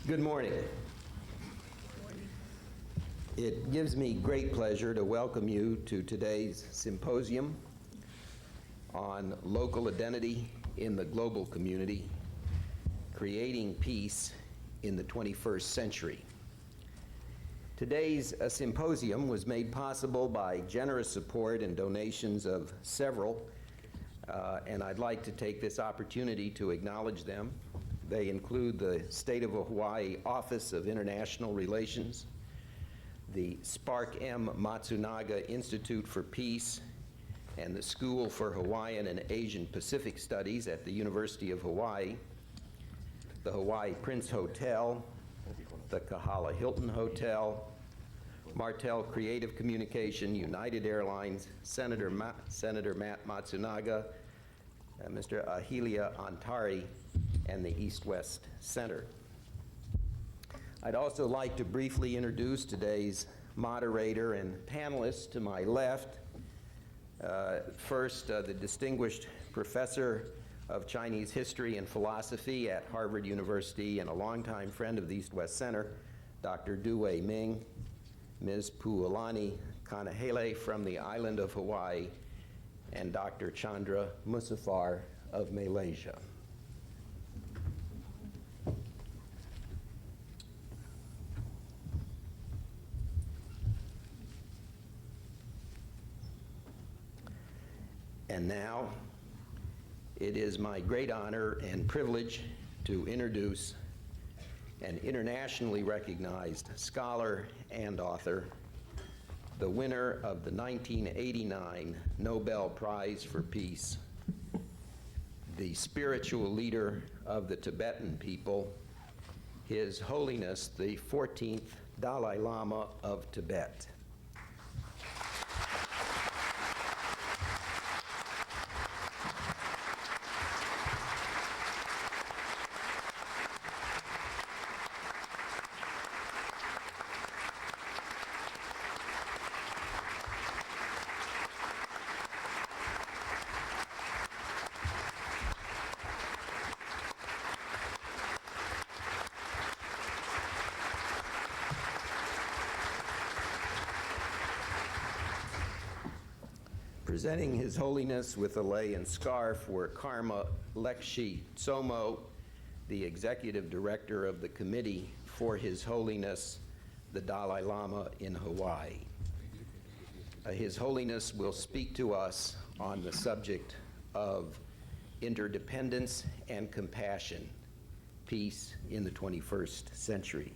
Good morning. It gives me great pleasure to welcome you to today's symposium on local identity in the global community, creating peace in the 21st century. Today's symposium was made possible by generous support and donations of several, and I'd like to take this opportunity to acknowledge them. They include the State of Hawaii Office of International Relations, the Spark M. Matsunaga Institute for Peace, and the School for Hawaiian and Asian Pacific Studies at the University of Hawaii, the Hawaii Prince Hotel, the Kahala Hilton Hotel, Martel Creative Communication, United Airlines, Senator Matt Matsunaga, Mr. Ahilia Antari, and the East-West Center. I'd also like to briefly introduce today's moderator and panelists to my left. First, the distinguished professor of Chinese history and philosophy at Harvard University and a longtime friend of the East-West Center, Dr. Duwei Ming, Ms. Pualani Kanahele from the island of Hawaii, and Dr. Chandra Musafar of Malaysia. And now, it is my great honor and privilege to introduce an internationally recognized scholar and author, the winner of the 1989 Nobel Prize for Peace, the spiritual leader of the Tibetan people, His Holiness the 14th Dalai Lama of Tibet. Presenting His Holiness with a lei and scarf were Karma Lekshi Tsomo, the Executive Director of the Committee for His Holiness the Dalai Lama in Hawaii. His Holiness will speak to us on the subject of interdependence and compassion, peace in the 21st century.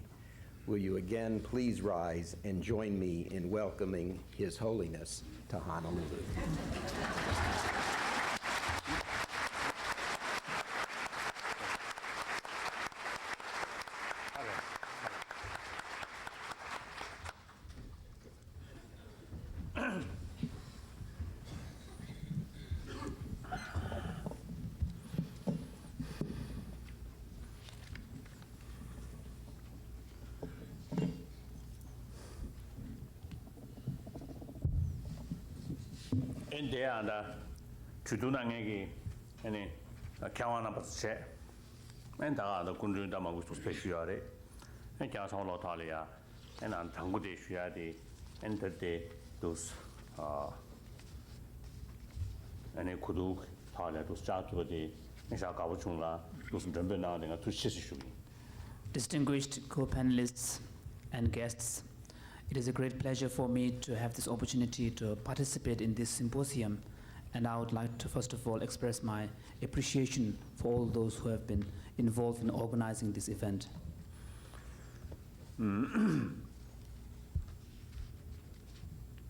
Will you again please rise and join me in welcoming His Holiness to Honolulu. India Chudunangegi any Kawana Basse and the Kundun Damagus Speciale and Kasan Lotalia and Antangude Shiadi entered those any Kuduk, Talia to start with the Nishakawachunga, those Jambena to Shishu. Distinguished co-panelists and guests, it is a great pleasure for me to have this opportunity to participate in this symposium, and I would like to first of all express my appreciation for all those who have been involved in organizing this event. Enter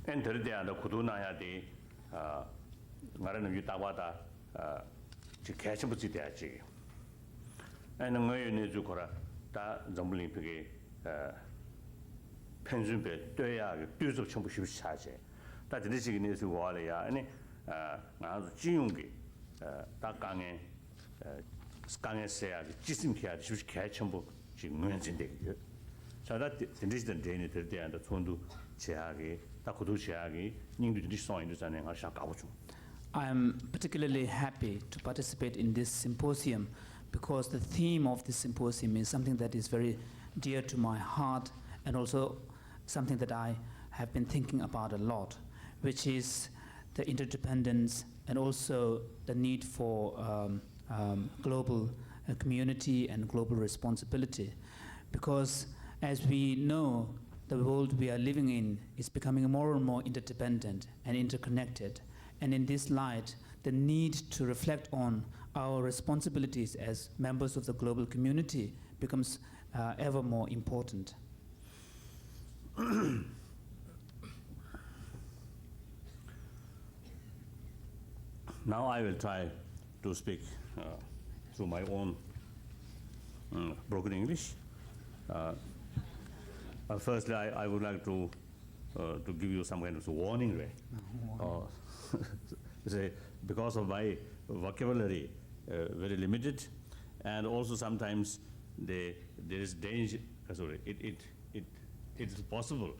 the Kudunaya de Marana Utawada Chikachabuchi and a Mayon Zukora, that Zambling Piggy. Pension bed, do ya, do the Champion charge. That is the Walia, any Jingi, Takange, Skange, Jisim Cat, which catch him book, Jim in the so that the distant day and the Tundu Chiagi, Takudu Chiagi, Ningu Song and Shakauchu. I am particularly happy to participate in this symposium because the theme of this symposium is something that is very dear to my heart and also something that I have been thinking about a lot, which is the interdependence and also the need for global community and global responsibility. Because as we know, the world we are living in is becoming more and more interdependent and interconnected. And in this light, the need to reflect on our responsibilities as members of the global community becomes ever more important. Now I will try to speak through my own broken English. Firstly, I would like to give you some kind of warning, right? Because of my vocabulary very limited, and also sometimes there is danger. It is possible.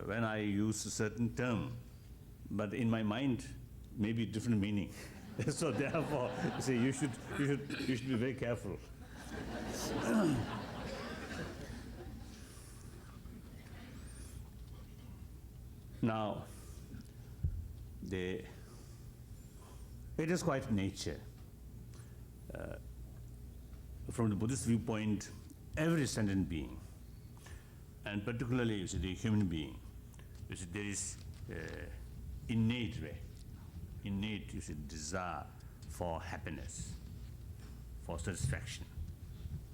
When I use a certain term, but in my mind, maybe different meaning. So therefore, you should be very careful. Now, it is quite nature. From the Buddhist viewpoint, every sentient being, and particularly the human being, there is innate desire for happiness, for satisfaction.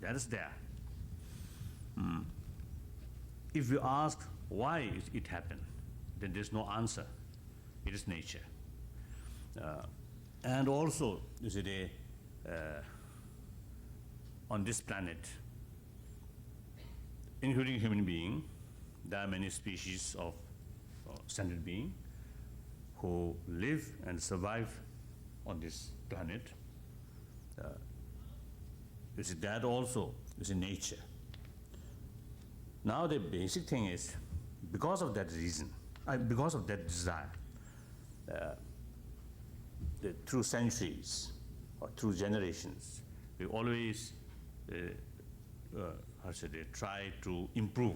That is there. If you ask why it happened, then there's no answer. It is nature. And also, on this planet, including human being, there are many species of sentient being who live and survive on this planet. That also is in nature. Now the basic thing is, because of that reason, because of that desire, through centuries or through generations, we always try to improve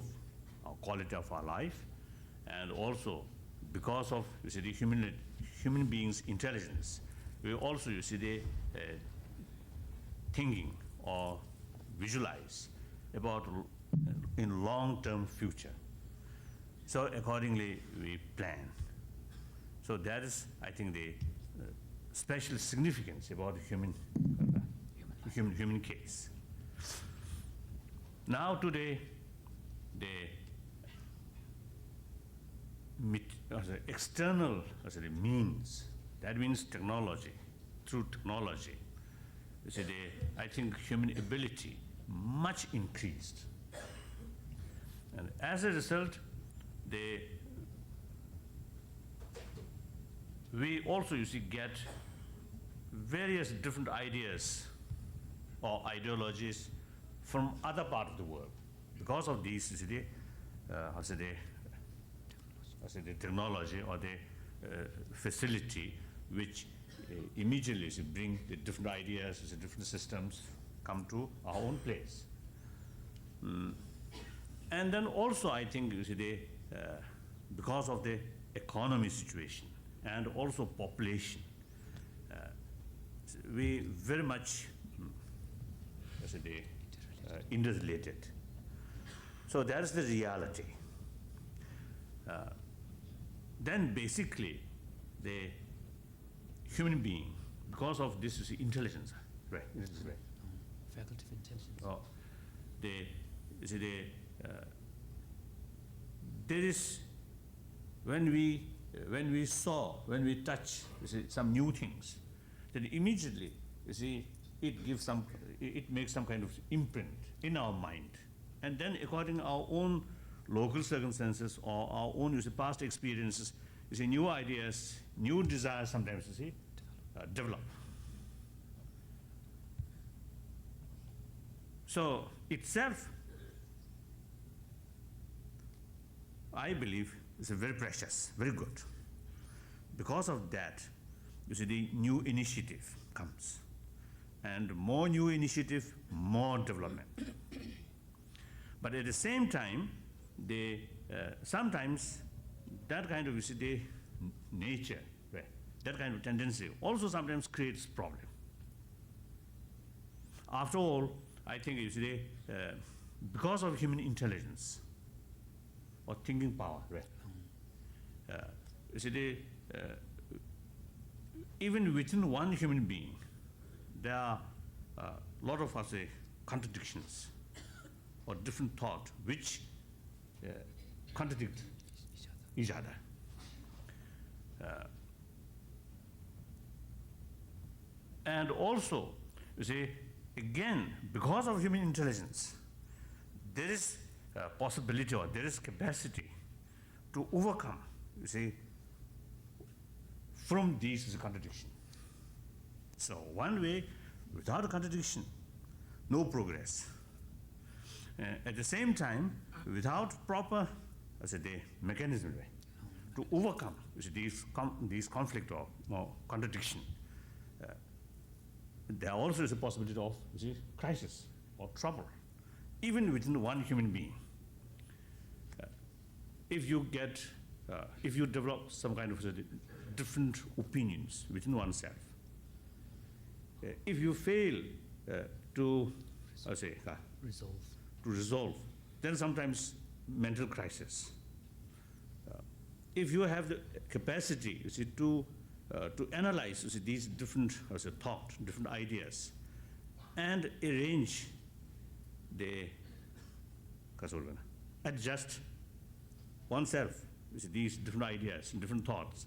our quality of our life, and also because of the human beings' intelligence, we also thinking or visualize about in long-term future. So accordingly, we plan. So that is, I think, the special significance about the human case. Now today, the external means, that means technology, through technology, I think human ability much increased. And as a result, we also get various different ideas or ideologies from other part of the world. Because of these, the technology or the facility which immediately bring the different ideas, the different systems come to our own place. And then also I think because of the economy situation and also population, we very much interrelated. So that is the reality. Then basically, the human being, because of this is intelligence, right? Faculty of intelligence. Oh, there is when we touch some new things, then immediately it makes some kind of imprint in our mind, and then according to our own local circumstances or our own past experiences, new ideas, new desires sometimes develop. So itself, I believe, is very precious, very good. Because of that, the new initiative comes. and more new initiative, more development. But at the same time, sometimes that kind of nature, right, that kind of tendency also sometimes creates problem. After all, I think because of human intelligence or thinking power, right? Even within one human being, there are a lot of contradictions or different thought which contradict each other. And also, again, because of human intelligence, there is a possibility or there is capacity to overcome, from these contradictions. So one way, without a contradiction, no progress. At the same time, without proper mechanism to overcome these conflict or contradiction, there also is a possibility of crisis or trouble, even within one human being. If you develop some kind of different opinions within oneself, if you fail to resolve, then sometimes mental crisis. If you have the capacity, to analyze these different thought, different ideas, and arrange adjust oneself with these different ideas and different thoughts,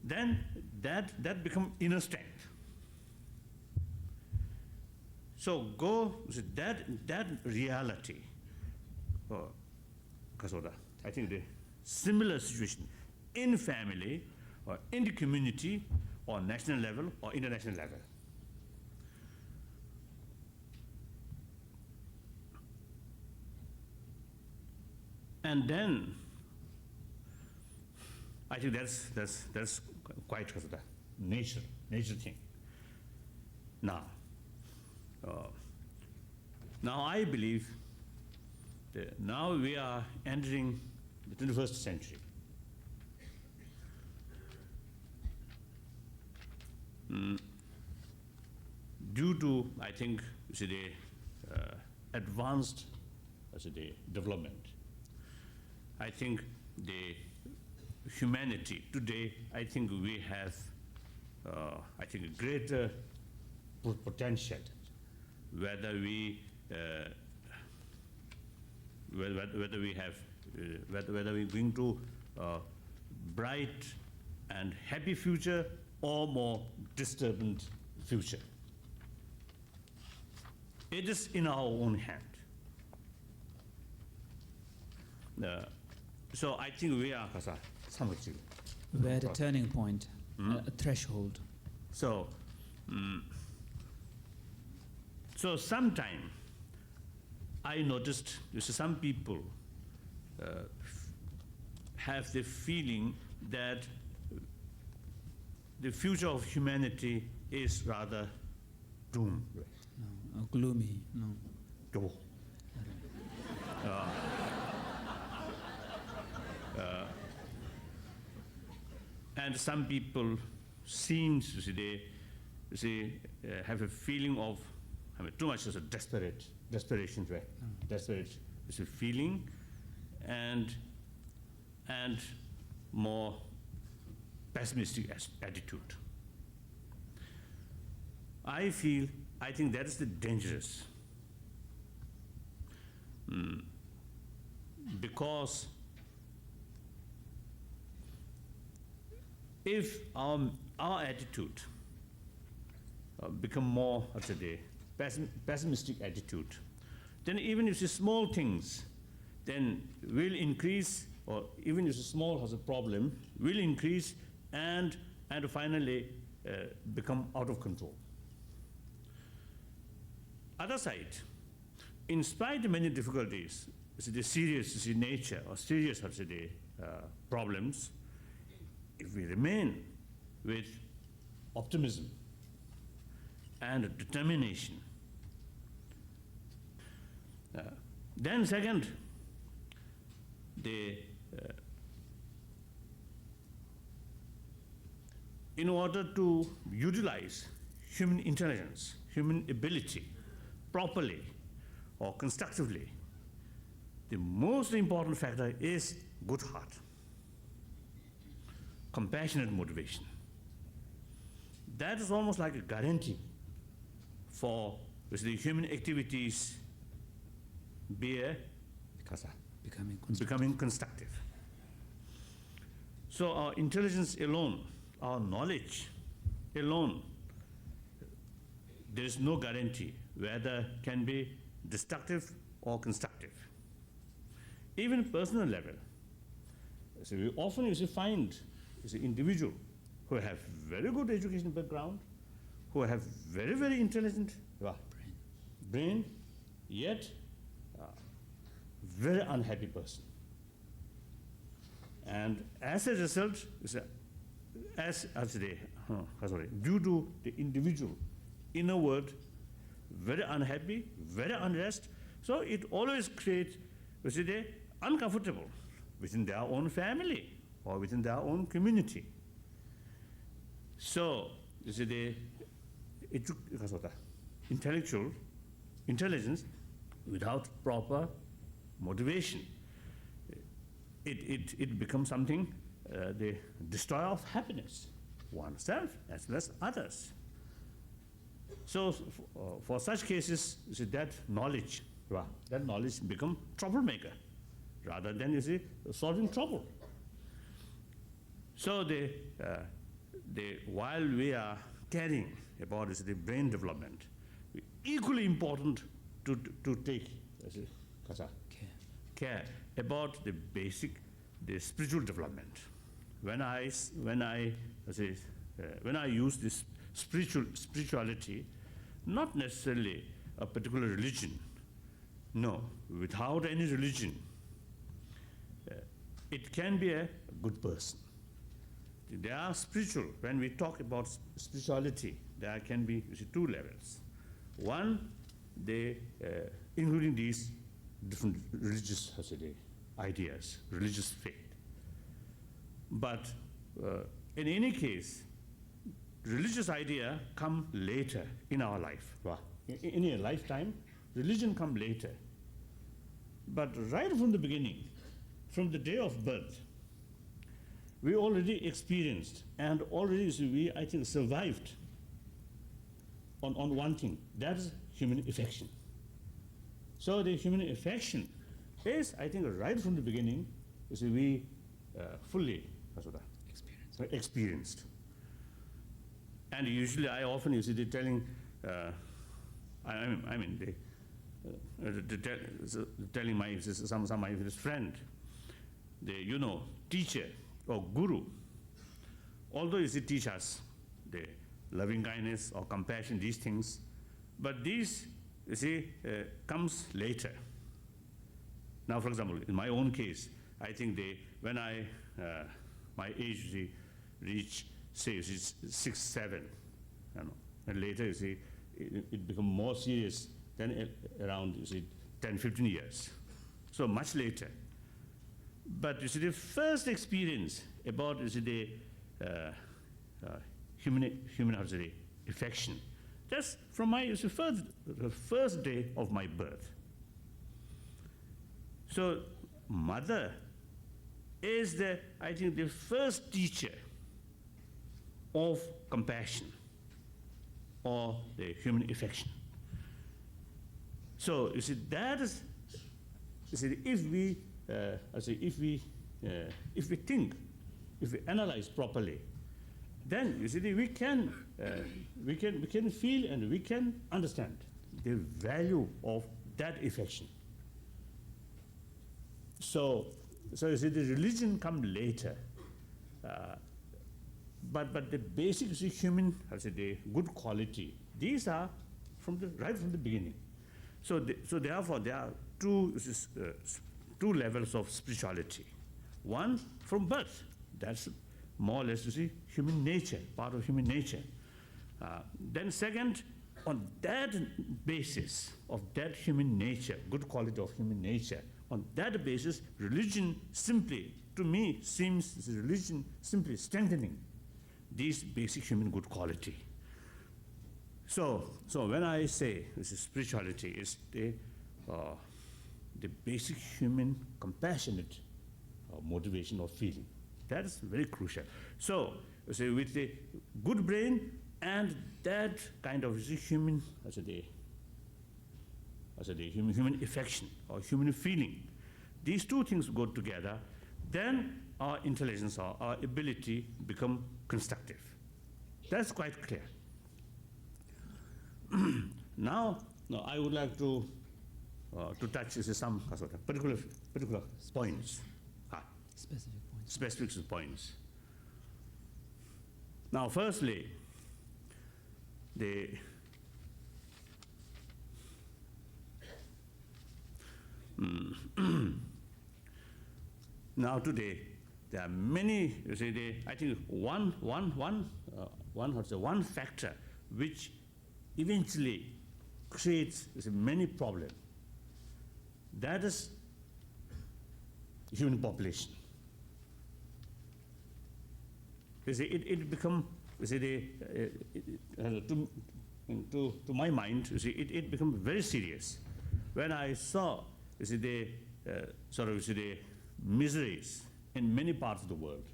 then that become inner strength. So go with that reality. I think the similar situation in family or in the community or national level or international level. And then I think that's quite the nature thing. Now I believe that now we are entering the 21st century. Due to, I think, the advanced development, I think the humanity today, I think we have, I think, a greater potential, whether we whether we're going to bright and happy future or more disturbed future. It is in our own hand. So I think we are We're at a turning point, a threshold. So, so sometime I noticed some people have the feeling that the future of humanity is rather doomed. No, gloomy, no. And some people seem to have a feeling of too much as a desperation, right? Desperate is a feeling, and more pessimistic attitude. I think that is the dangerous, because if our attitude become more pessimistic attitude, then even if it's small things, then will increase, or even if it's small has a problem, will increase and finally become out of control. Other side, in spite of many difficulties, the serious nature or serious problems, if we remain with optimism and determination. Then second, in order to utilize human intelligence, human ability properly or constructively, the most important factor is good heart, compassionate motivation. That is almost like a guarantee for the human activities becoming constructive. So our intelligence alone, our knowledge alone, there is no guarantee whether can be destructive or constructive. Even personal level. So we often find individual who have very good education background, who have very, very intelligent brain, yet very unhappy person. And as a result, due to the individual inner world, very unhappy, very unrest, so it always creates uncomfortable within their own family or within their own community. So the intellectual intelligence without proper motivation, it becomes something, the destroyer of happiness, oneself as well as others. So for such cases, that knowledge become troublemaker rather than solving trouble. So while we are caring about the brain development, equally important to take care about the basic, the spiritual development. When I use this spirituality, not necessarily a particular religion. No, without any religion, it can be a good person. There are spiritual, when we talk about spirituality, there can be two levels. One, including these different religious ideas, religious faith. But in any case, religious idea come later in our life. In a lifetime, religion come later. But right from the beginning, from the day of birth, we already experienced and already I think survived on one thing, that is human affection. So the human affection is, I think, right from the beginning, we fully experienced. And usually I often telling, telling my some of my friend, teacher or guru, although teach us the loving kindness or compassion, these things, but these comes later. Now, for example, in my own case, I think when my age reach say 6, 7, and later it become more serious than around 10, 15 years. So much later. But the first experience about the human affection, that's from my first day of my birth. So mother is I think the first teacher of compassion or the human affection. So that is, if we think, if we analyze properly, then we can feel and we can understand the value of that affection. So the religion come later, but the basic human, the good quality, these are right from the beginning. So therefore there are two levels of spirituality. One from birth, that's more or less human nature, part of human nature. Then second, on that basis of that human nature, good quality of human nature, on that basis, religion simply, to me, seems religion simply strengthening these basic human good quality. So when I say this is spirituality, is the basic human compassionate motivation or feeling. That is very crucial. So with the good brain and that kind of human, human affection or human feeling, these two things go together, then our intelligence or our ability become constructive. That's quite clear. Now I would like to touch some particular points. Specific points. Now, firstly, now today there are many. You see, I think one factor which eventually creates many problems. That is human population. You see, it become, you see, to my mind, you see, it become very serious when I saw, you see, the miseries in many parts of the world,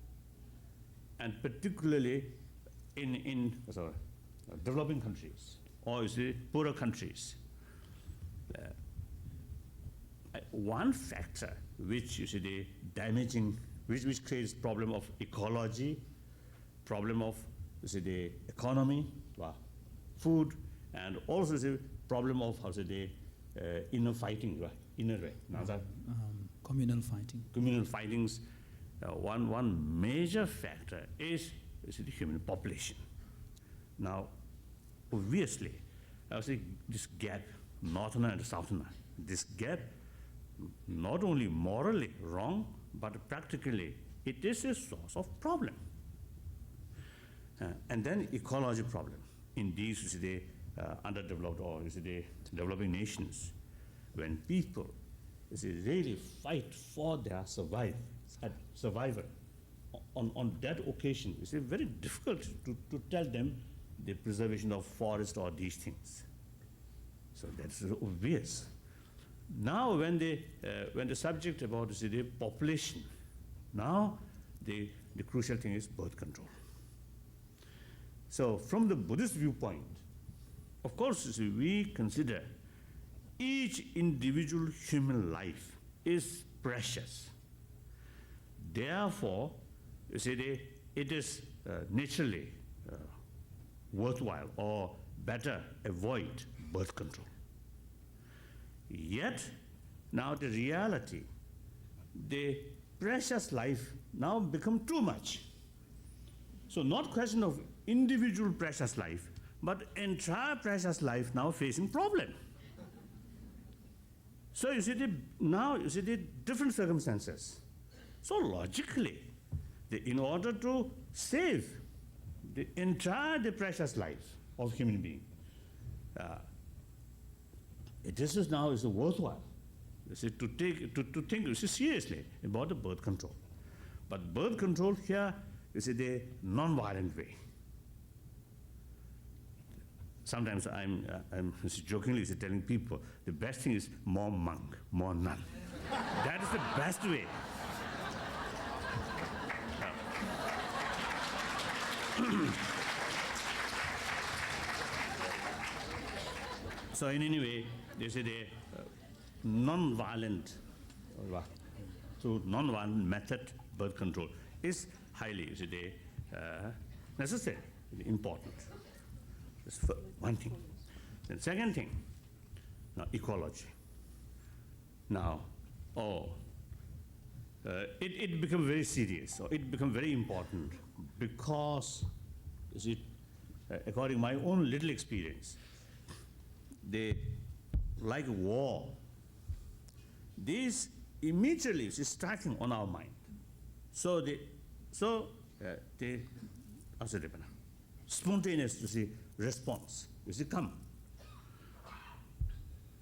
and particularly in developing countries or, you see, poorer countries. One factor which, you see, the damaging, which creates problem of ecology, problem of, you see, the economy, food, and also the problem of, inner fighting, Communal fighting. Communal fightings. One major factor is, you see, the human population. Now, obviously, I would say this gap, northerner and southerner, this gap, not only morally wrong, but practically it is a source of problem. And then ecology problem in these, you see, the underdeveloped or, you see, the developing nations, when people, you see, really fight for their survival. On that occasion, it's very difficult to tell them the preservation of forest or these things. So that's obvious. Now, when the subject about, you see, the population, now the crucial thing is birth control. So from the Buddhist viewpoint, of course, you see, we consider each individual human life is precious. Therefore, you see, it is naturally worthwhile or better avoid birth control. Yet, now the reality, the precious life now become too much. So not question of individual precious life, but entire precious life now facing problem. So you see, now you see the different circumstances. So logically, in order to save the entire precious life of human being, this is now worthwhile. You see, to think, you see, seriously about the birth control. But birth control here is the non-violent way. Sometimes I'm jokingly telling people the best thing is more monk, more nun. That is the best way. So in any way, they say the non-violent, through non-violent method birth control is highly necessary, important. That's one thing. Then second thing, now ecology. Now, it become very serious, or it become very important because, you see, according to my own little experience, like war, this immediately is striking on our mind. So the spontaneous, you see, response, you see, come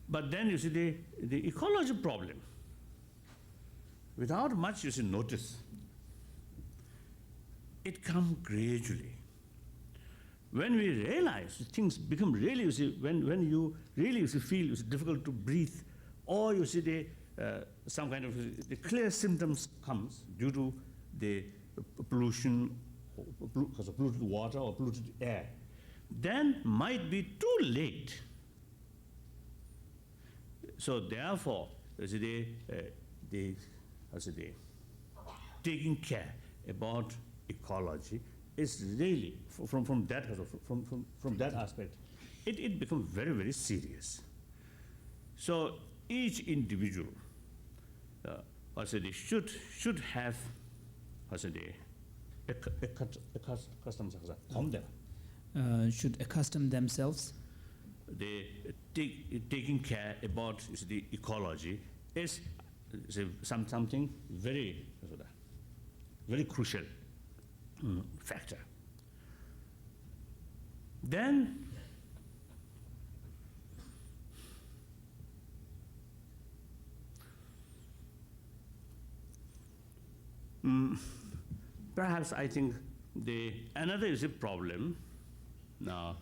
But then you see the ecology problem, without much you see notice, it comes gradually. When we realize things become really, you see, when you really you see, feel it's difficult to breathe, or you see some kind of the clear symptoms comes due to the pollution, because of polluted water or polluted air, then might be too late. So therefore, you see, taking care about ecology is really, from that aspect, it becomes very, very serious. So each individual should have should accustom themselves. Taking care about the ecology is something very, very crucial factor. Then perhaps I think another is a problem now.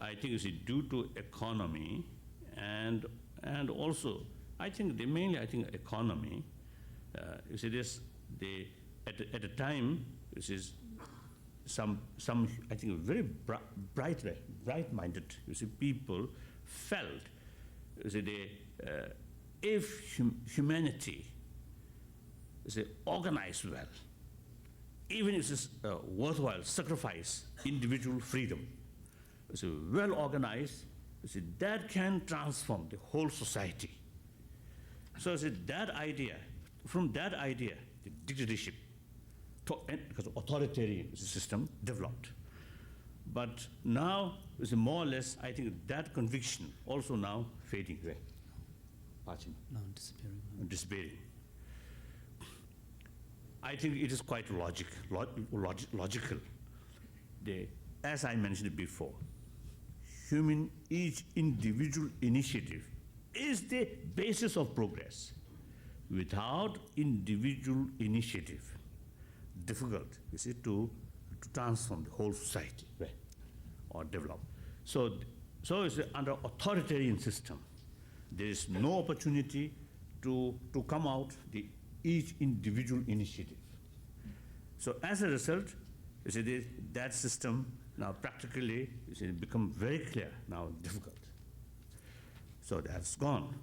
I think it's due to economy and also I think mainly economy. You see this at a time this is some I think very bright-minded you see people felt you see if humanity is organized well, even if it's worthwhile sacrifice individual freedom. So well organized, that can transform the whole society. So that idea, from that idea, the dictatorship, because authoritarian system developed. But now, more or less, I think that conviction also now fading away. No, disappearing. Disappearing. I think it is quite logical. As I mentioned before, each individual initiative is the basis of progress. Without individual initiative, difficult is it to transform the whole society, right, or develop. So it's under authoritarian system. There is no opportunity to come out each individual initiative. So as a result, you see that system now practically become very clear, now difficult. So that's gone.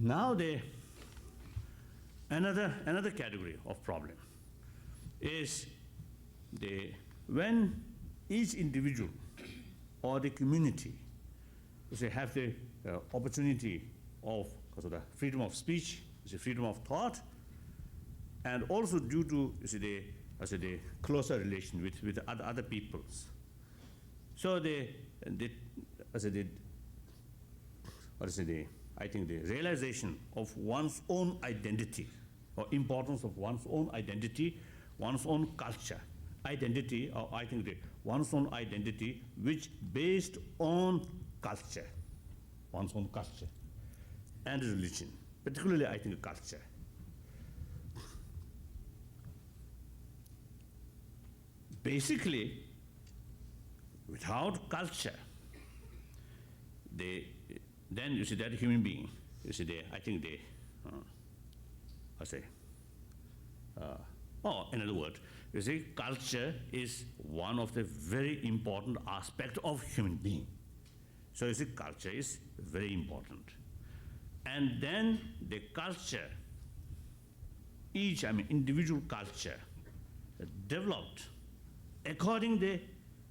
Now another category of problem is when each individual or the community have the opportunity of the freedom of speech, the freedom of thought, and also due to the closer relation with other peoples. So I think the realization of one's own identity, or importance of one's own identity, one's own culture, identity, or I think one's own identity which based on culture, one's own culture and religion, particularly I think culture. Basically, without culture, then you see that human being, you see I think in other words, you see culture is one of the very important aspects of human being. So you see culture is very important. And then the culture, individual culture developed according to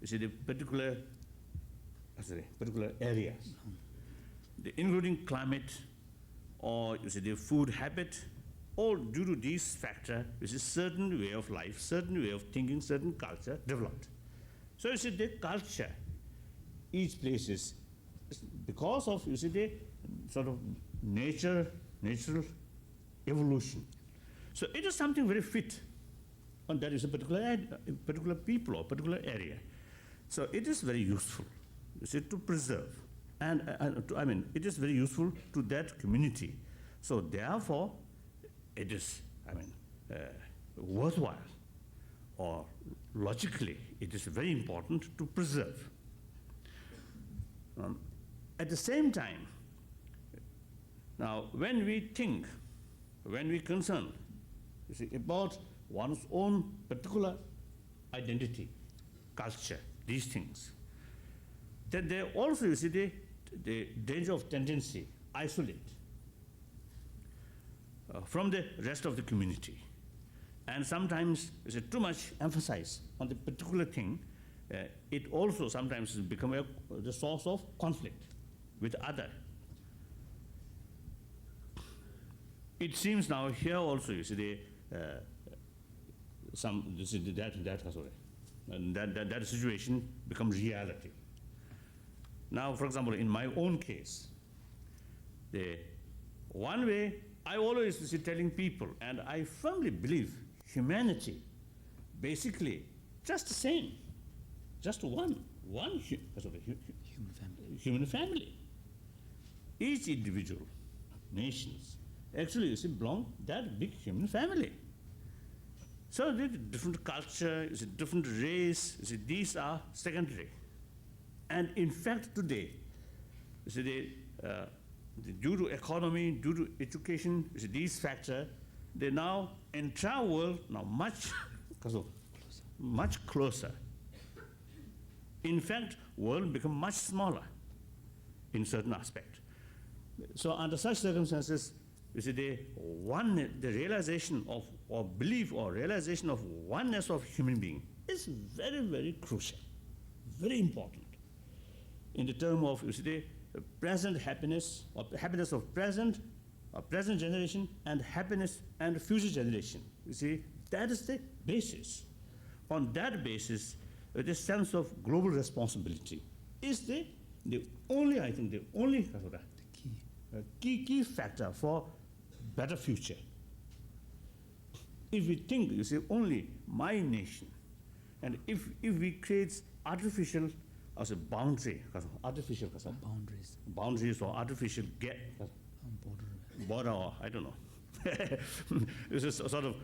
the particular areas, including climate, or the food habit, all due to these factors, which is certain way of life, certain way of thinking, certain culture developed. So you see the culture, each place is because of the sort of natural evolution. So it is something very fit, and that is a particular people or particular area. So it is very useful, you see, to preserve. And it is very useful to that community. So therefore, it is, worthwhile, or logically, it is very important to preserve. At the same time, now when we think, when we concern, you see, about one's own particular identity, culture, these things, then there also, you see, the danger of tendency, isolate from the rest of the community. And sometimes, you see, too much emphasis on the particular thing, it also sometimes becomes the source of conflict with other. It seems now here also, you see, that situation becomes reality. Now, for example, in my own case, the one way I always see telling people, and I firmly believe humanity, basically just the same, just one human family. Each individual, nations, actually, you see, belong that big human family. So the different culture, you see, different race, you see, these are secondary. And in fact, today, you see, due to economy, due to education, you see, these factors, they now entire world now much closer. In fact, world become much smaller in certain aspect. So under such circumstances, you see, the realization of, or belief or realization of oneness of human being is very, very crucial, very important. In the term of, you see, the present happiness, or happiness of present generation, and happiness and future generation. You see, that is the basis. On that basis, the sense of global responsibility is the only, I think, the only key factor for better future. If we think, you see, only my nation, and if we create artificial as a boundary, boundaries or artificial border, or I don't know. It's a sort of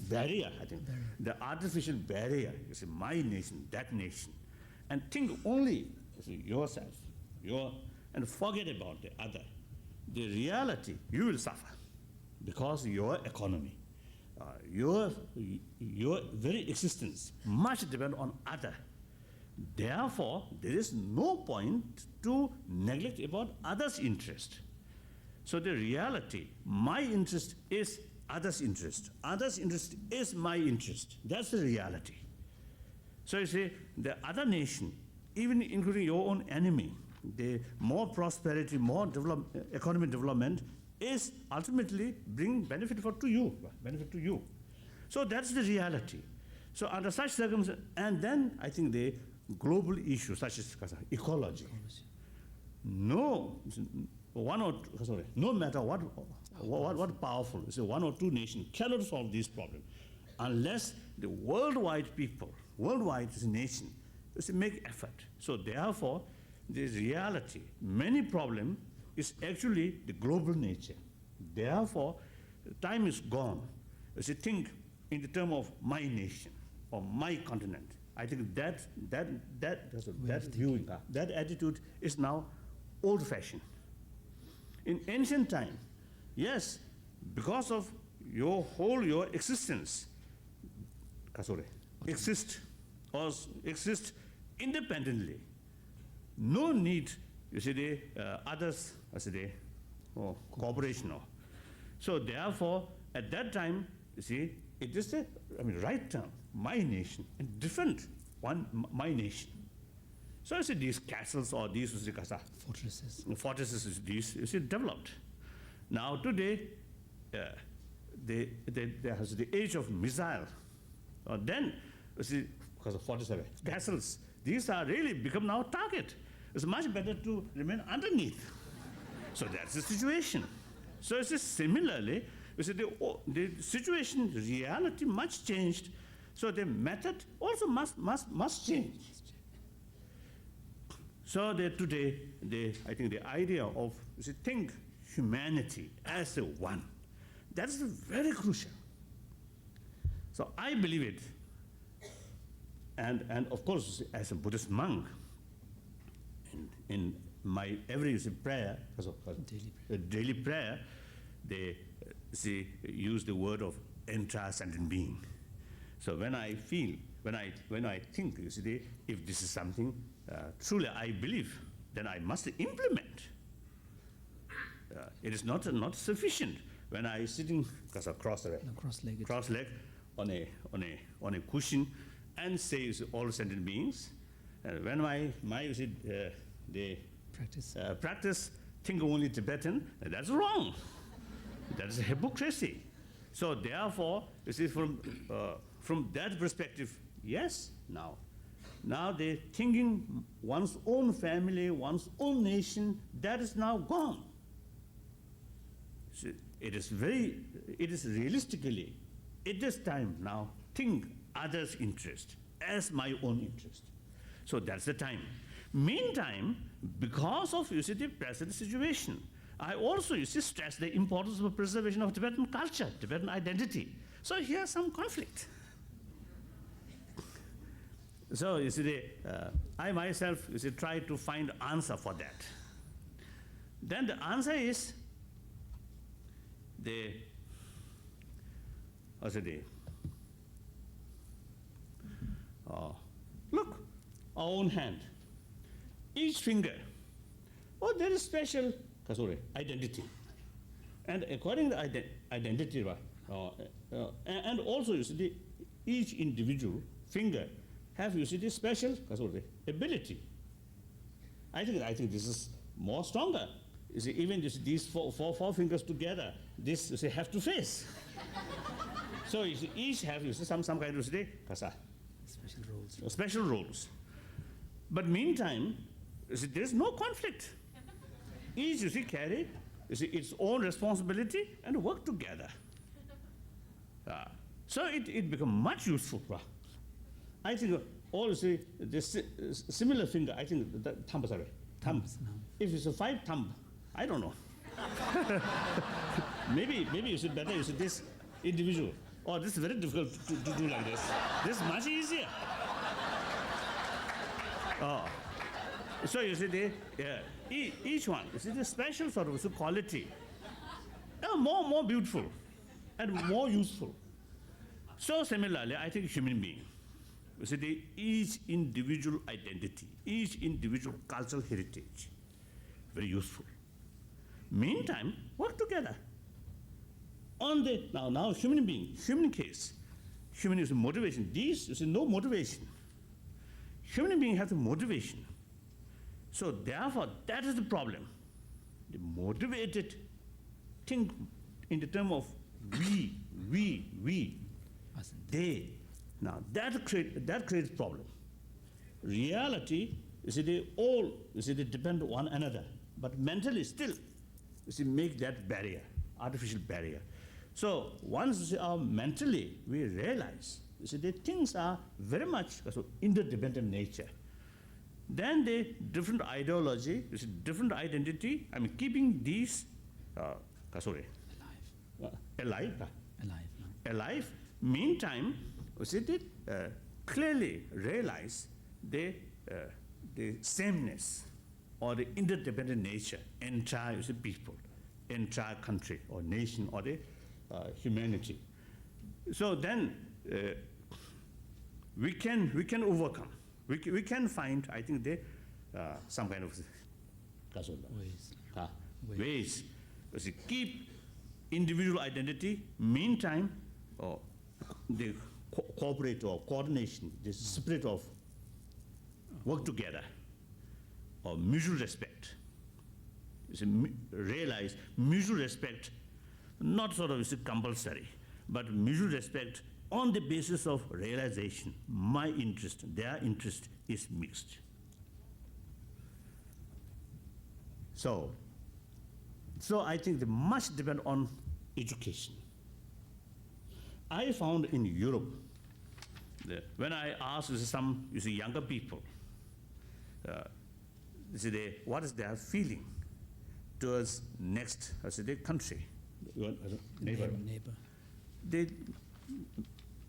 barrier, I think. The artificial barrier, you see, my nation, that nation, and think only, you see, yourself, and forget about the other. The reality, you will suffer because your economy, your very existence much depend on other. Therefore, there is no point to neglect about others' interest. So the reality, my interest is others' interest. Others' interest is my interest. That's the reality. So you see, the other nation, even including your own enemy, the more prosperity, more economic development is ultimately bring benefit to you. So that's the reality. So under such circumstances, and then I think the global issues such as ecology. No matter what powerful, so one or two nations cannot solve this problem unless the worldwide people, worldwide nation, make effort. So therefore, the reality, many problem is actually the global nature. Therefore, time is gone. As you think in the term of my nation or my continent, I think that view, that attitude is now old-fashioned. In ancient time, yes, because of your existence, exist independently. No need, you see, the others, or cooperation. So therefore, at that time, you see, it is the right term, my nation, and different one, my nation. So you see, these castles or these fortresses, these, you see, developed. Now today, there has the age of missile. Then, you see, because of fortresses, castles, these are really become now target. It's much better to remain underneath. So that's the situation. So it's similarly, you see, the situation, reality much changed. So the method also must change. So that today, I think the idea of think humanity as a one, that's very crucial. So I believe it, and of course, as a Buddhist monk, in my every prayer, daily prayer, they use the word of entire sentient being. So when I feel, when I think, if this is something truly I believe, then I must implement. It is not sufficient when I sitting cross-legged on a cushion and say all sentient beings. When my they practice think only Tibetan, that's wrong. That is hypocrisy. So therefore, from that perspective, yes, now they're thinking one's own family, one's own nation, that is now gone. So it is realistically, at this time now, think others' interest as my own interest. So that's the time. Meantime, because of, the present situation, I also, stress the importance of preservation of Tibetan culture, Tibetan identity. So here's some conflict. So, I myself, try to find answer for that. Then the answer is look, our own hand, each finger, there is special identity. And according to identity, and also, each individual finger have, this special ability. I think this is more stronger. Even these four fingers together, this have to face. So each have some kind of special roles. But meantime, there's no conflict. Each carry its own responsibility and work together. So it becomes much useful. I think all the similar finger, I think the thumb. If it's a 5 thumb, I don't know. maybe you should better use this individual. Oh, this is very difficult to do like this. This is much easier. So each one, the special sort of quality, more beautiful and more useful. So similarly, I think human being, each individual identity, each individual cultural heritage, very useful. Meantime, work together. On the now human being, human case, human is motivation. These no motivation. Human being has a motivation. So therefore, that is the problem. The motivated think in the term of we, they. Now that creates problem. Reality they all they depend on one another, but mentally still make that barrier, artificial barrier. So once mentally we realize the things are very much interdependent nature, then the different ideology, different identity, keeping these alive. Meantime, clearly realize the sameness or the interdependent nature, entire people, entire country or nation or the humanity. So then we can overcome. We can find, I think, some kind of ways. Keep individual identity. Meantime, the cooperate or coordination, the spirit of work together, or mutual respect. Realize mutual respect, not sort of compulsory, but mutual respect on the basis of realization. My interest, their interest is mixed. So I think they must depend on education. I found in Europe, when I ask some younger people, what is their feeling towards next their country, neighbor? They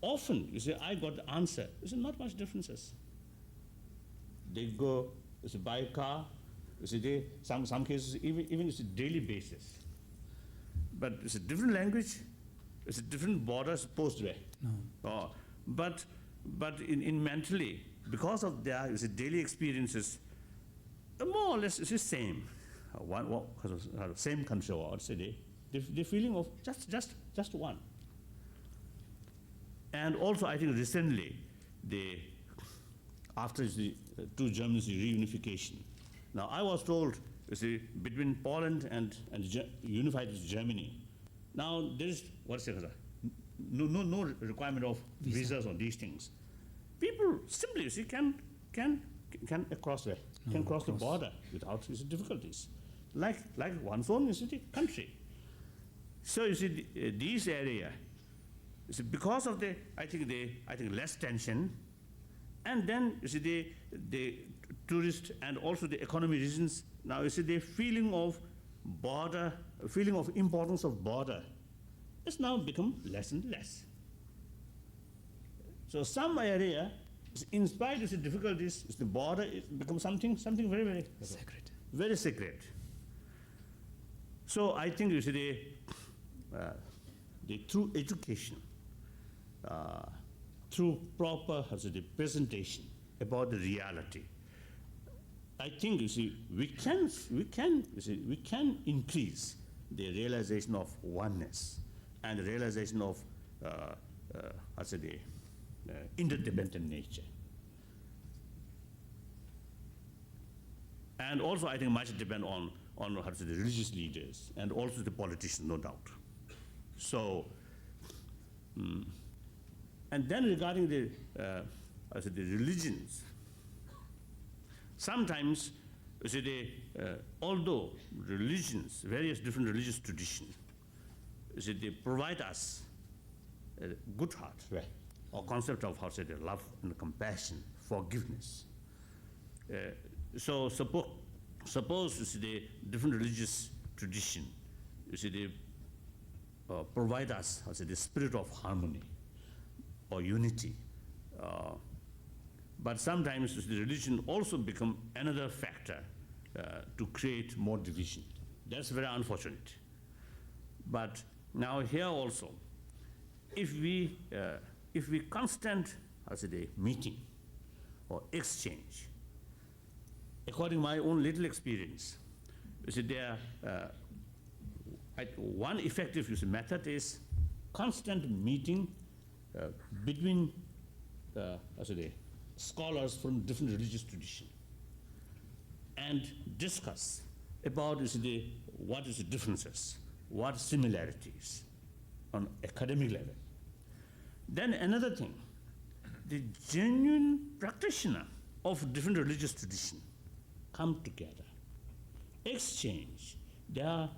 often, I got the answer, not much differences. They go, buy a car, some cases, even it's a daily basis. But it's a different language, it's a different border supposed way. No. But in mentally, because of their daily experiences, more or less it's the same. Same country or city, the feeling of just one. And also, I think recently, after the two Germany's reunification, now I was told, between Poland and unified Germany, now there is no requirement of visas on these things. People simply can cross the border without difficulties, like one's own country. So these area. Because of the less tension, and then the tourist and also the economy reasons. Now the feeling of border, feeling of importance of border, has now become less and less. So some area, in spite of the difficulties, the border becomes something very, very Sacred. Very sacred. So I think through education. Through proper presentation about the reality, I think we can increase the realization of oneness and the realization of interdependent nature. And also, I think much depend on the religious leaders and also the politicians, no doubt. So. And then regarding the religions, sometimes although religions, various different religious traditions, they provide us a good heart, right? Or concept of love and compassion, forgiveness. So suppose the different religious tradition, they provide us the spirit of harmony or unity. But sometimes the religion also become another factor to create more division. That's very unfortunate. But now here also, if we constant meeting or exchange, according to my own little experience, one effective method is constant meeting between scholars from different religious traditions and discuss about what is the differences, what similarities on academic level. Then another thing, the genuine practitioner of different religious traditions come together, exchange their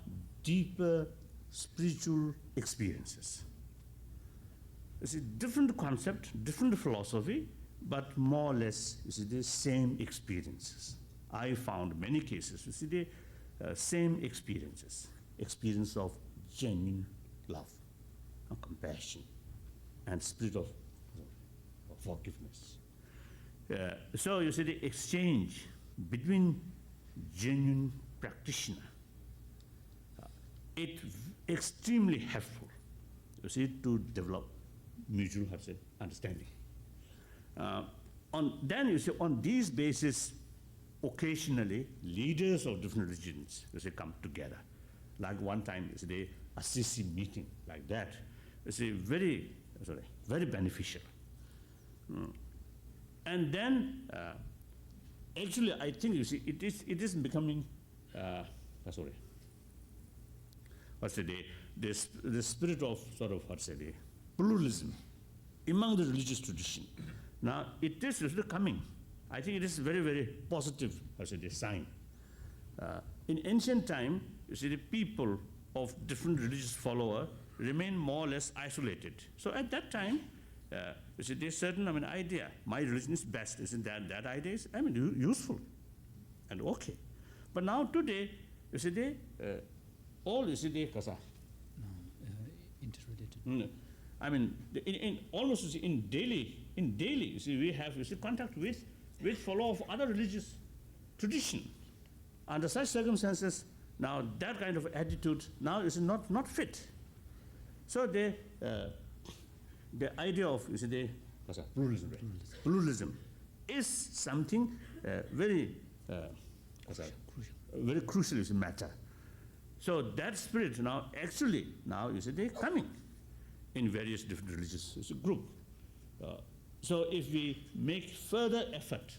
deeper spiritual experiences. It's a different concept, different philosophy, but more or less the same experiences. I found many cases, the same experiences, experience of genuine love and compassion and spirit of forgiveness. So the exchange between genuine practitioner, it's extremely helpful, to develop mutual understanding. On these basis, occasionally leaders of different religions come together. Like one time, the Assisi meeting like that. It's very beneficial. And then, actually, I think it is becoming the spirit of pluralism among the religious tradition. Now, it is coming. I think it is very, very positive sign. In ancient time, the people of different religious followers remain more or less isolated. So at that time, you see, there's certain, idea. My religion is best. Isn't that idea is, useful and okay. But now today, you see, all, you see, No, interrelated. almost you see, in daily, you see, we have, you see, contact with follow of other religious tradition. Under such circumstances, now that kind of attitude now is not fit. So the idea of, you see, pluralism is something very very crucial is a matter. So that spirit now actually you see they're coming in various different religious group. So if we make further effort,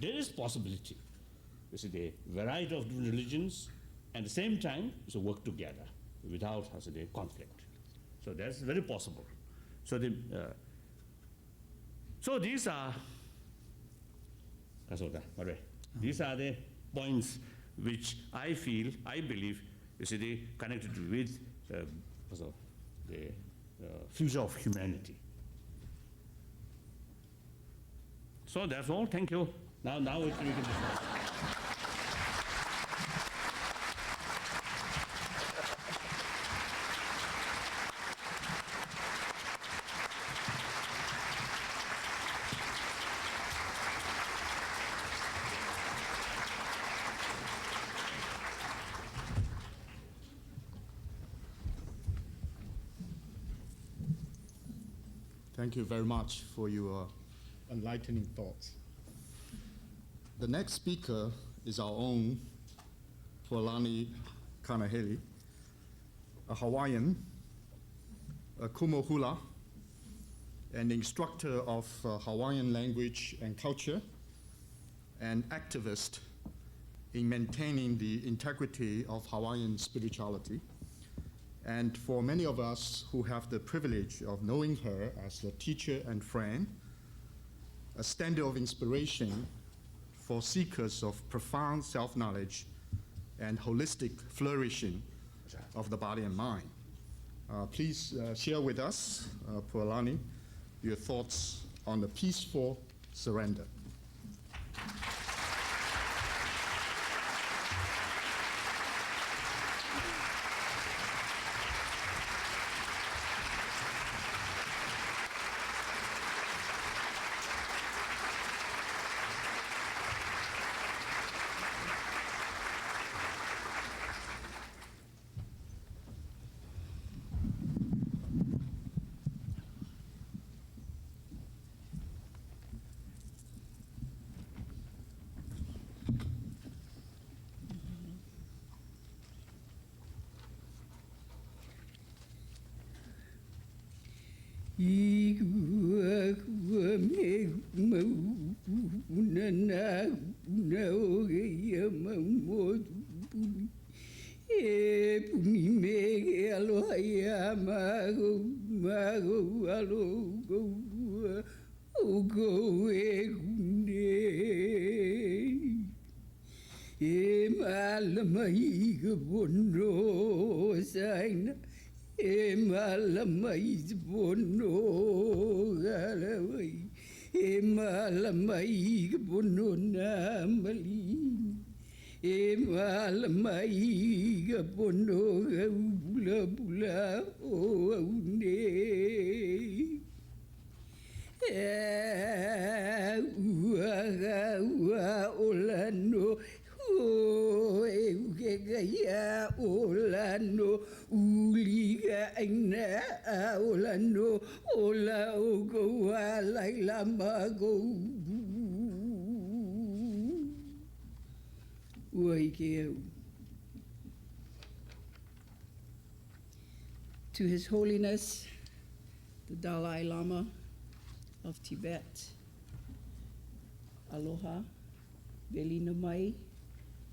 there is possibility. You see the variety of different religions, and at the same time, so work together without conflict. So that's very possible. So these are these are the points which I believe, you see, they connected with the future of humanity. So that's all. Thank you. Now we can discuss. Thank you very much for your enlightening thoughts. The next speaker is our own Pualani Kanahele, a Hawaiian, a kumohula, an instructor of Hawaiian language and culture, and activist in maintaining the integrity of Hawaiian spirituality. And for many of us who have the privilege of knowing her as a teacher and friend, a standard of inspiration for seekers of profound self-knowledge and holistic flourishing of the body and mind. Please share with us, Pualani, your thoughts on the peaceful surrender. To His Holiness, the Dalai Lama of Tibet, aloha, belina mai,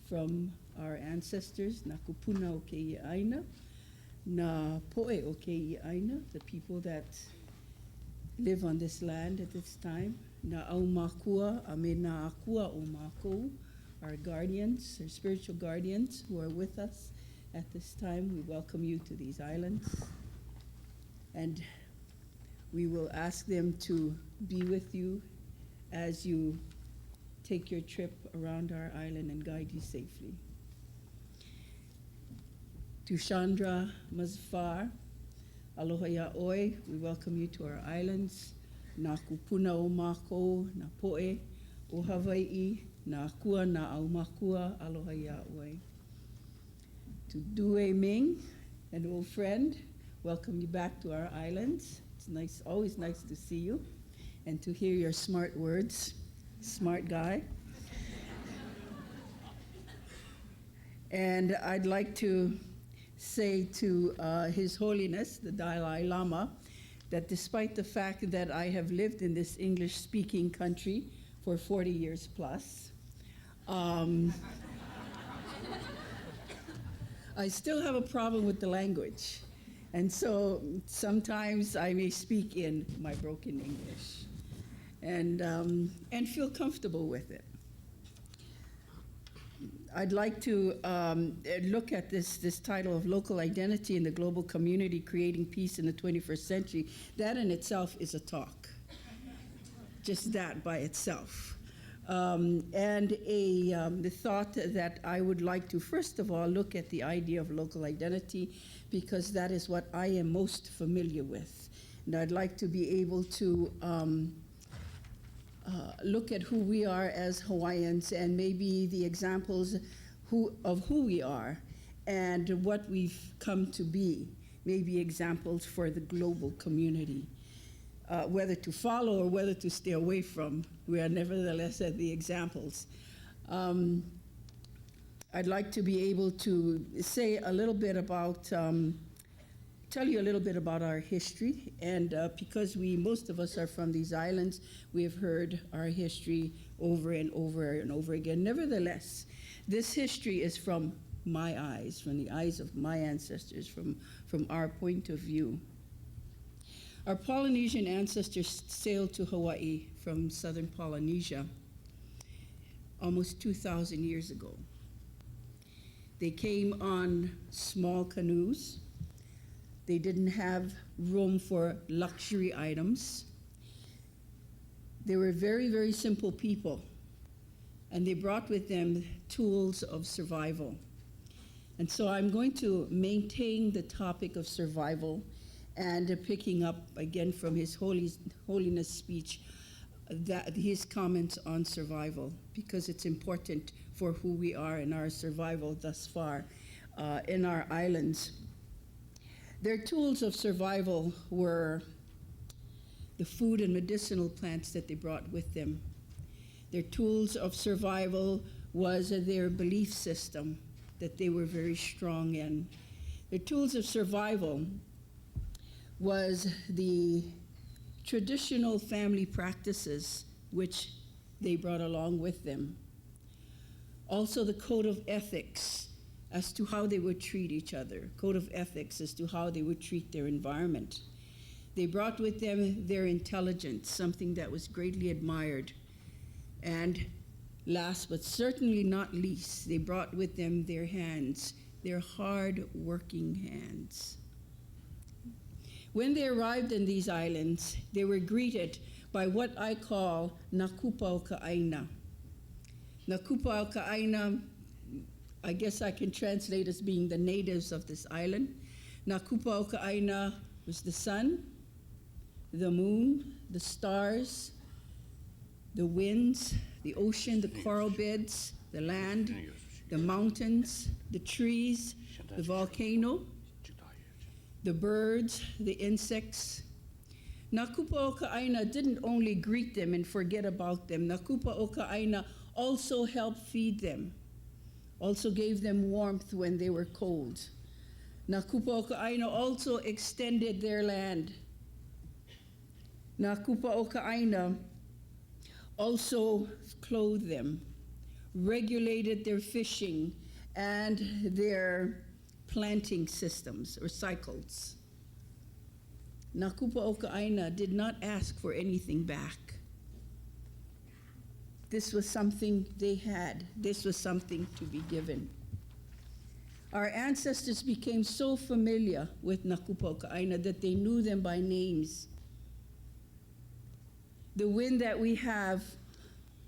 from our ancestors, na kupuna o ke aina, na poe o ke aina, the people that live on this land at this time, na au makua, a me na akua o mako, our guardians, our spiritual guardians who are with us at this time. We welcome you to these islands. And We will ask them to be with you as you take your trip around our island and guide you safely. To Chandra Mazfar, aloha yaoi, we welcome you to our islands. Na kupuna o mako, na poe o Hawaii, na akua na aumakua, aloha yaoi. To Due Ming, an old friend, welcome you back to our islands. It's nice, always nice to see you and to hear your smart words. Smart guy. And I'd like to say to His Holiness, the Dalai Lama, that despite the fact that I have lived in this English-speaking country for 40 years plus, I still have a problem with the language. And so sometimes I may speak in my broken English and feel comfortable with it. I'd like to look at this title of Local Identity in the Global Community, Creating Peace in the 21st Century. That in itself is a talk, just that by itself. The thought that I would like to, first of all, look at the idea of local identity, because that is what I am most familiar with. And I'd like to be able to look at who we are as Hawaiians and maybe the examples of who we are and what we've come to be, maybe examples for the global community. Whether to follow or whether to stay away from, we are nevertheless at the examples. I'd like to be able to say a little bit about, tell you a little bit about our history, and because most of us are from these islands, we have heard our history over and over and over again. Nevertheless, this history is from my eyes, from the eyes of my ancestors, from our point of view. Our Polynesian ancestors sailed to Hawaii from southern Polynesia almost 2,000 years ago. They came on small canoes. They didn't have room for luxury items. They were very, very simple people, and they brought with them tools of survival. And so I'm going to maintain the topic of survival and picking up again from His Holiness speech, his comments on survival, because it's important for who we are in our survival thus far in our islands. Their tools of survival were the food and medicinal plants that they brought with them. Their tools of survival was their belief system that they were very strong in. Their tools of survival was the traditional family practices which they brought along with them. Also the code of ethics as to how they would treat each other, code of ethics as to how they would treat their environment. They brought with them their intelligence, something that was greatly admired. And last but certainly not least, they brought with them their hands, their hard-working hands. When they arrived in these islands, they were greeted by what I call Nakupa o Ka'aina. Nakupa o Ka'aina, I guess I can translate as being the natives of this island. Nakupa o Ka'aina was the sun, the moon, the stars, the winds, the ocean, the coral beds, the land, the mountains, the trees, the volcano, the birds, the insects. Nakupa o Ka'aina didn't only greet them and forget about them. Nakupa o Ka'aina also helped feed them, also gave them warmth when they were cold. Nakupa o Ka'aina also extended their land. Nakupa o Ka'aina also clothed them, regulated their fishing and their planting systems or cycles. Nakupa o Ka'aina did not ask for anything back. This was something they had. This was something to be given. Our ancestors became so familiar with Nakupa o Ka'aina that they knew them by names. the wind that we have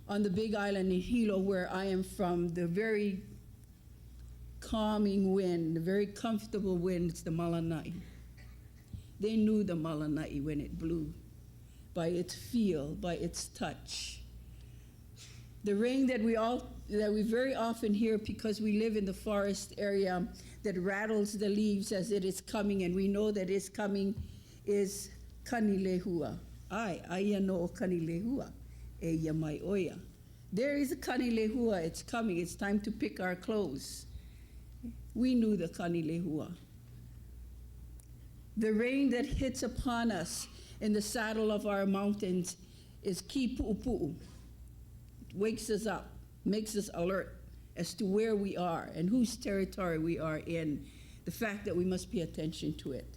on the Big Island in Hilo, where I am from, the very calming wind, the very comfortable wind, it's the Malanai. They knew the Malanai when it blew, by its feel, by its touch. The rain that we very often hear, because we live in the forest area, that rattles the leaves as it is coming, and we know that it's coming, is kanilehua. Aya no kanilehua, e yamai oya. There is a kanilehua, it's coming, it's time to pick our clothes. We knew the kanilehua. The rain that hits upon us in the saddle of our mountains is kipu'upu'u. It wakes us up, makes us alert as to where we are and whose territory we are in, the fact that we must pay attention to it.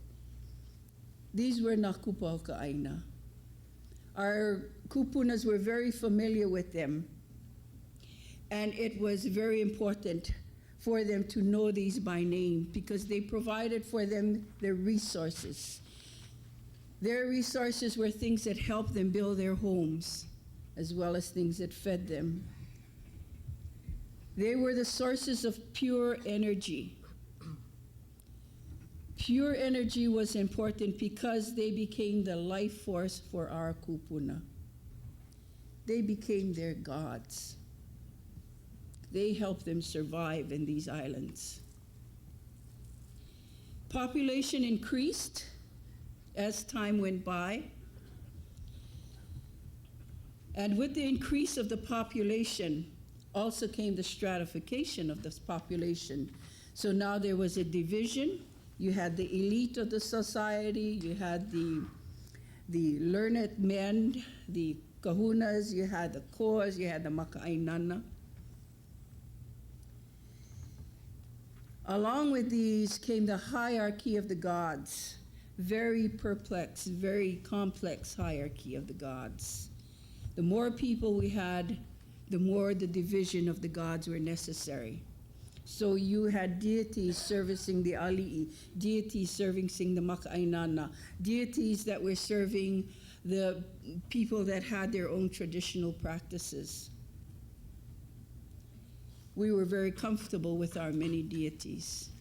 These were nakupa ka'aina. Our kupunas were very familiar with them, and it was very important for them to know these by name, because they provided for them their resources. Their resources were things that helped them build their homes, as well as things that fed them. They were the sources of pure energy. Pure energy was important because they became the life force for our kupuna. They became their gods. They helped them survive in these islands. Population increased as time went by. And with the increase of the population, also came the stratification of this population. So now there was a division. You had the elite of the society, you had the learned men, the kahunas, you had the koas, you had the maka'ainana. Along with these came the hierarchy of the gods, very perplexed, very complex hierarchy of the gods. The more people we had, the more the division of the gods were necessary. So you had deities servicing the ali'i, deities servicing the maka'ainana, deities that were serving the people that had their own traditional practices. We were very comfortable with our many deities,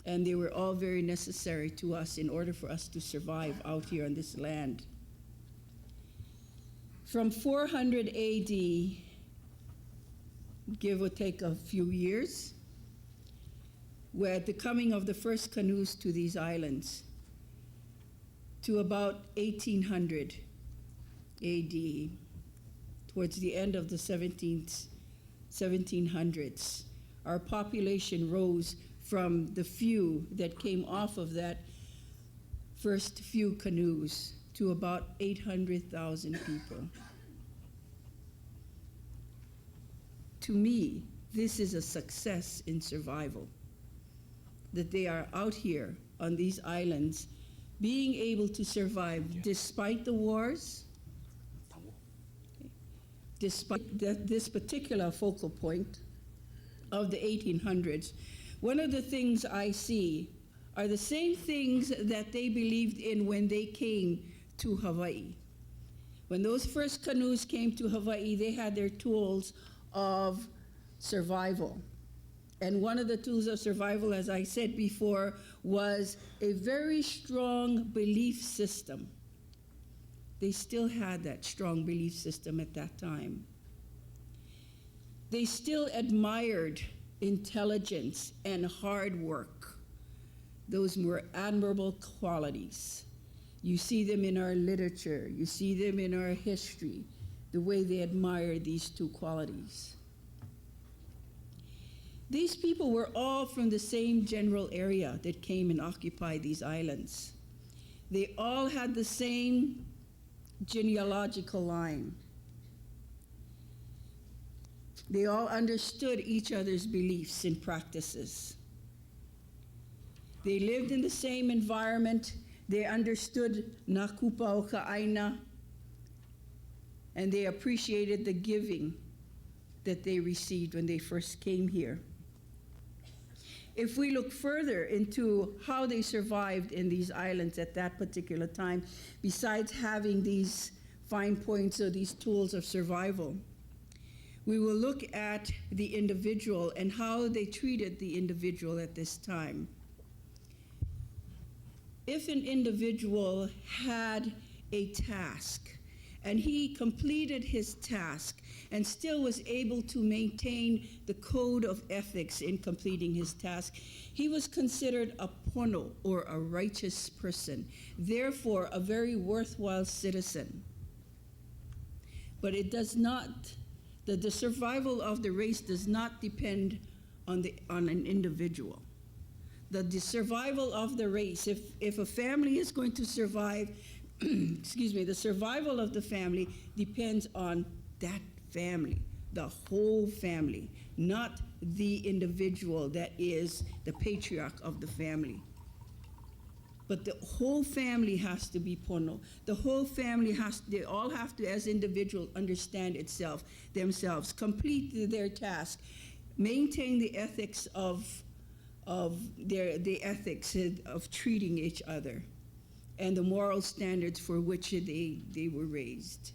and they were all very necessary to us in order for us to survive out here on this land. From 400 AD, give or take a few years, where the coming of the first canoes to these islands, to about 1800 AD, towards the end of the 1700s, our population rose from the few that came off of that first few canoes to about 800,000 people. To me, this is a success in survival, that they are out here on these islands being able to survive despite the wars, despite this particular focal point of the 1800s. One of the things I see are the same things that they believed in when they came to Hawaii. When those first canoes came to Hawaii, they had their tools of survival. And one of the tools of survival, as I said before, was a very strong belief system. They still had that strong belief system at that time. They still admired intelligence and hard work. Those were admirable qualities. You see them in our literature, you see them in our history, the way they admire these two qualities. These people were all from the same general area that came and occupied these islands. They all had the same genealogical line. They all understood each other's beliefs and practices. They lived in the same environment. They understood nakupa o ka'aina, and they appreciated the giving that they received when they first came here. If we look further into how they survived in these islands at that particular time, besides having these fine points of these tools of survival. We will look at the individual and how they treated the individual at this time. If an individual had a task and he completed his task and still was able to maintain the code of ethics in completing his task, he was considered a pono, or a righteous person, therefore a very worthwhile citizen. But it does not, the survival of the race does not depend on an individual. The survival of the race, if a family is going to survive, excuse me, the survival of the family depends on that family, the whole family, not the individual that is the patriarch of the family. But the whole family has to be pono. The whole family they all have to, as individuals, understand themselves, complete their task, maintain the ethics of the ethics of treating each other, and the moral standards for which they were raised.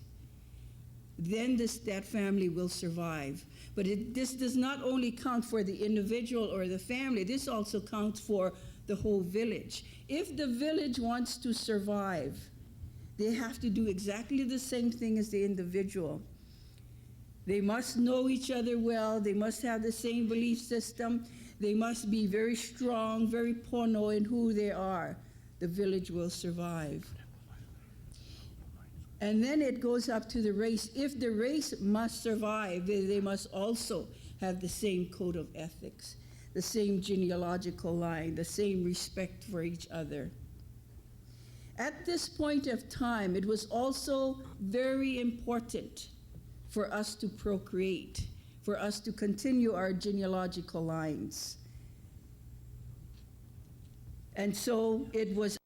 Then that family will survive. But this does not only count for the individual or the family, this also counts for the whole village. If the village wants to survive, they have to do exactly the same thing as the individual. They must know each other well, they must have the same belief system, they must be very strong, very pono in who they are. The village will survive. And then it goes up to the race. If the race must survive, they must also have the same code of ethics, the same genealogical line, the same respect for each other. At this point of time, it was also very important for us to procreate, for us to continue our genealogical lines. And so it was